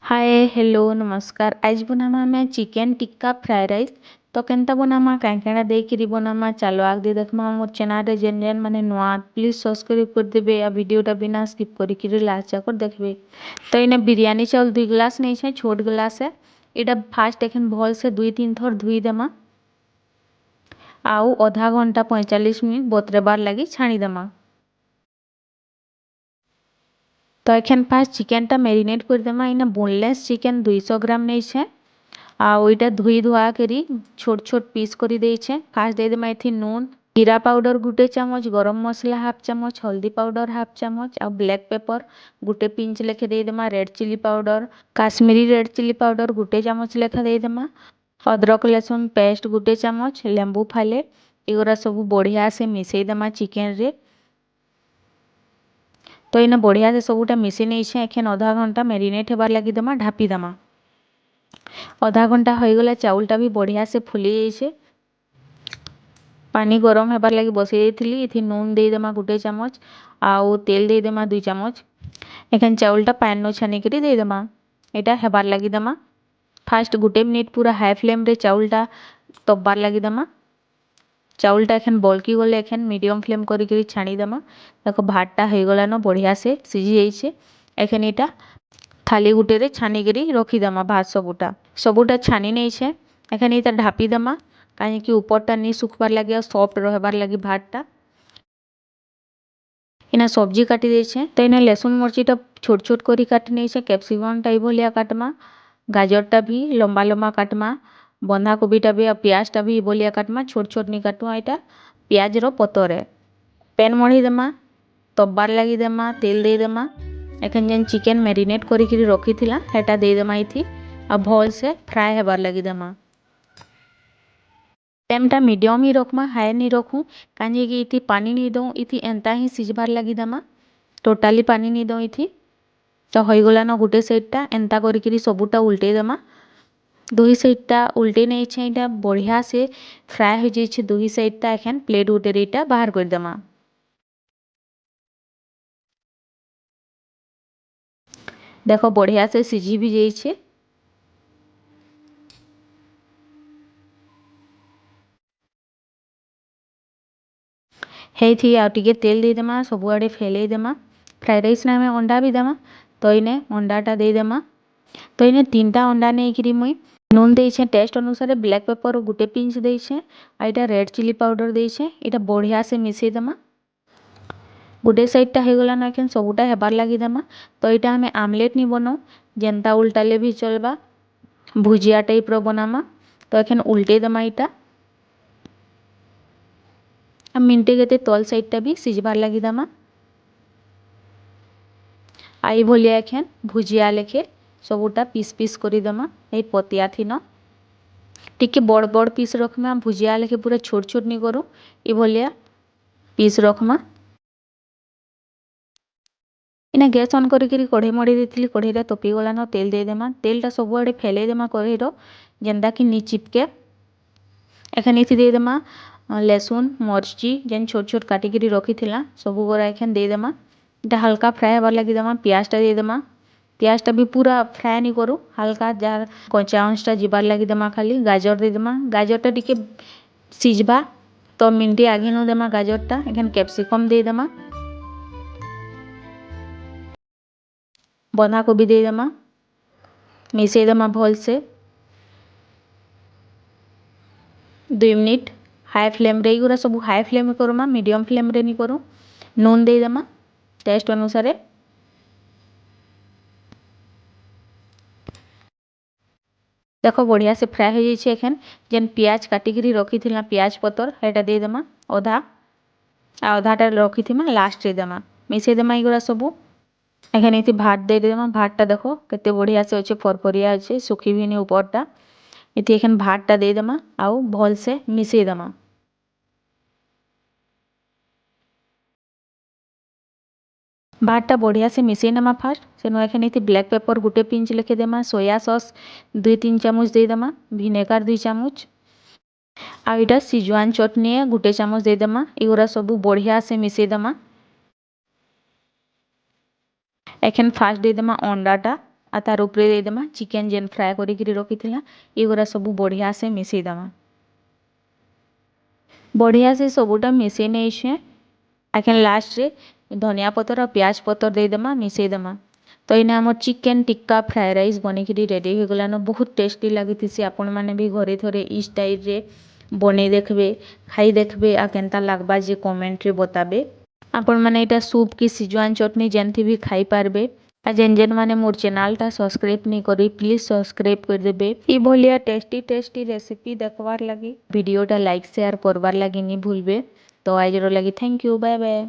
Hi hello नमस्कार। आज बनामा मैं चिकन टिक्का फ्राए राइस। तो केनता बनामा काँ काँटा देकरी बनामा चलो आग दे देखमा मोर चैनल रे जेन जेन माने नुआ प्लीज सब्सक्राइब कर देबे आ वीडियोटा बिना स्किप करी लास्ट जाकर देखबे। तो इने बिरयानी चावल 2 गिलास नहीं छे छोट गिलास है। इटा फास्ट एखन भल से 2-3 थर धुई देमा आउ आधा घंटा 45 मिनिट बतरेबार लगी छाणी देमा। तो एखन फास्ट चिकेनटा मैरिनेट कर देमा। इना बोनलेस चिकेन 200 ग्राम नहीं छे आउ इटा धुई धुआ करी छोट छोट पीस करी दे छे। फास्ट दे देमा एथि नून जीरा पाउडर गुटे चामच गरम मसला हाफ चामच हल्दी पाउडर हाफ चामच आ ब्लैक पेपर गुटे पिंच लेखे दे देमा। Red chilli powder Kashmiri red chilli powder गुटे चामच लेखा दे देमा। अदरक लहसुन पेस्ट गुटे चामच लेंबू फाले एगुरा सब बढ़िया से मिसई देमा चिकेन रे। तो इना बढ़िया से सबूटा मिसई नहीं छे। एखन आधा घंटा मैरिनेट हेबार लगी देमा ढापी देमा। आधा घंटा हो गला चाउलटा भी बढ़िया से फुली जाइछे। पानी गरम हेबार लगी बसई देइथिली। इथि नून दे देमा गुटे चामच आउ तेल दे देमा 2 चामच। एखन चाउलटा पैन नो छानी करी दे देमा। एटा हेबार लगी देमा। फास्ट गुटे मिनिट पूरा हाई फ्लेम रे चाउलटा तब्बार लगी देमा। चाउलटा एखन बल्की गले एखन मीडियम फ्लेम करी छाणी देमा। देखो भातटा हो गला न बढ़िया से सिझी जाइछे। एखन एटा थाली गुटे रे छानी करी रखी देमा। भात सबूटा छानी नहीं छे। एखन एटा ढापी देमा काहे कि ऊपरटा नहीं सुखबार लगी और सॉफ्ट रहबार लगी भातटा। इना सब्जी काटी दे छे। तो इना लहसुन मर्चीटा छोट छोट करी काटी नहीं छे। कैप्सिकमटा ई भलिया काटमा। गाजरटा भी लंबा लंबा काटमा। बंधा कोबीटा भी और प्याजटा भी ई भलिया काटमा। छोट छोट नहीं काटमा। एटा प्याज रो पतर है। पैन मढ़ी देमा तब्बार लगी देमा तेल दे देमा। एखन जेन चिकेन मैरिनेट करी रखी थिला हेटा दे देमा इथि आ भल से फ्राए हेबार लगी देमा। फ्लेमटा मीडियम ही रखमा हाई नहीं रखूँ काहे कि इथि पानी नहीं दऊँ। इथि एंता ही सिझबार लगी देमा टोटाली पानी नहीं दऊँ इथि। तो हो गला न गुटे साइडटा एंता करी सबूटा उल्टे देमा। दुई साइडटा उल्टे नहीं छे। इटा बढ़िया से फ्राए हो जाइछे दुई साइडटा। एखन प्लेट गुटे रे इटा बाहर कर देमा। देखो बढ़िया से सिझी भी जाइछे। हेथी आउ टिके तेल दे देमा सबुआड़े फैले देमा। फ्राइड राइस ना में अंडा भी देमा। तो इने अंडाटा दे देमा। तो इने 3टा अंडा नहीं करी मुई नून देइछे टेस्ट अनुसार ब्लैक पेपर गुटे पिंच देइछे आ इटा रेड चिली पाउडर देइछे। इटा बढ़िया से मिसई देमा। गुटे साइडटा हो गला न एखन सबूटा हेबार लगी देमा। तो इटा हमें आमलेट नहीं बनाऊ जेनता उल्टाले भी चलबा भुजिया टाइप रो बनामा। तो एखन उल्टे देमा इटा आ मिनटे गते तल साइडटा भी सिझबार लगी देमा। आई भलिया एखन भुजिया लेखे सबूटा पीस पीस करी देमा। एई पतिया थी न टिके बड़ बड़ पीस रखमा भुजिया लेखे पूरा छोट छोट नहीं करूँ ई भलिया पीस रखमा। इना गैस ऑन करी कढ़ई मड़ी देइथिली कढ़ईटा तपी गला न तेल दे देमा। तेलटा सबुआड़े फैले देमा कढ़ईरो जेनता कि नी चिपके। एखन इथि दे देमा लहसुन मर्ची जेन छोट छोट काटी करी रखी थिला सबू गोरा एखन दे देमा। इटा हल्का फ्राए हेबार लगी देमा। प्याजटा दे देमा। प्याजटा भी पूरा फ्राए नहीं करूँ हल्का जार कच्चा अंशटा जीबार लगी देमा। खाली गाजर दे देमा। गाजरटा टिके सिझबा तो मिनटे आगे नो देमा गाजरटा। एखन कैप्सिकम दे देमा बंधा कोबी दे देमा मिसई देमा भल से 2 मिनिट हाई फ्लेम रे गुरा सब हाई फ्लेम करूँ मीडियम फ्लेम रे नहीं करूँ। नून दे देमा टेस्ट अनुसार। देखो बढ़िया से फ्राए हो जाइए। एखन जेन प्याज काटिकी रखी थी प्याज पतर हेटा दे देमा अधा आ अधाटा रखी थी लास्ट रे देमा मिसई देमा एगुरा सबू। एखन इति भात दे देमा। भातटा देखो केते बढ़िया से अच्छे फरफरिया अच्छे सुखी भी नहीं ऊपरटा। इति एखन भातटा दे देमा आउ भल से मिसई देमा। भातटा बढ़िया से मिसई नेमा फास्ट सेनो एखन इति ब्लैक पेपर गुटे पिंच लेखे देमा। सोया सॉस 2-3 चामच दे देमा। विनेगर 2 चामच आ इटा सिजवान चटनी गुटे चामच दे देमा। एगुरा सबू बढ़िया से मिसई देमा। एखन फास्ट दे देमा अंडाटा आ तार उपरे देदेमा चिकेन जेन फ्राए करिकिरी रखिथिला एगुरा सब बढ़िया से मिसई देमा। बढ़िया से सबुटा मिसई नेइछे। आखिर लास्ट रे धनिया पतर और प्याज पतर देदेमा मिसई देमा। तो इना हमर चिकेन टिक्का फ्राए राइस बनिकिरी रेडी हो गलान। बहुत टेस्टी लागिथिसी। आपण माने भी घरे थरे ई स्टाइल रे बने देखबे, खाई देखबे आ केनता लागबा जे कमेंट रे बताबे। आपण माने एटा सूप की सिजवान चटनी जेनथी भी खाई पारबे। आ जेन जेन माने मोर चैनल टा सब्सक्राइब नहीं करी प्लीज सब्सक्राइब कर देबे। ई भलिया टेस्टी टेस्टी रेसिपी देखवार लगी वीडियो टा लाइक शेयर करवार लगी नहीं भूलबे। तो आज लगी थैंक यू, बाय बाय।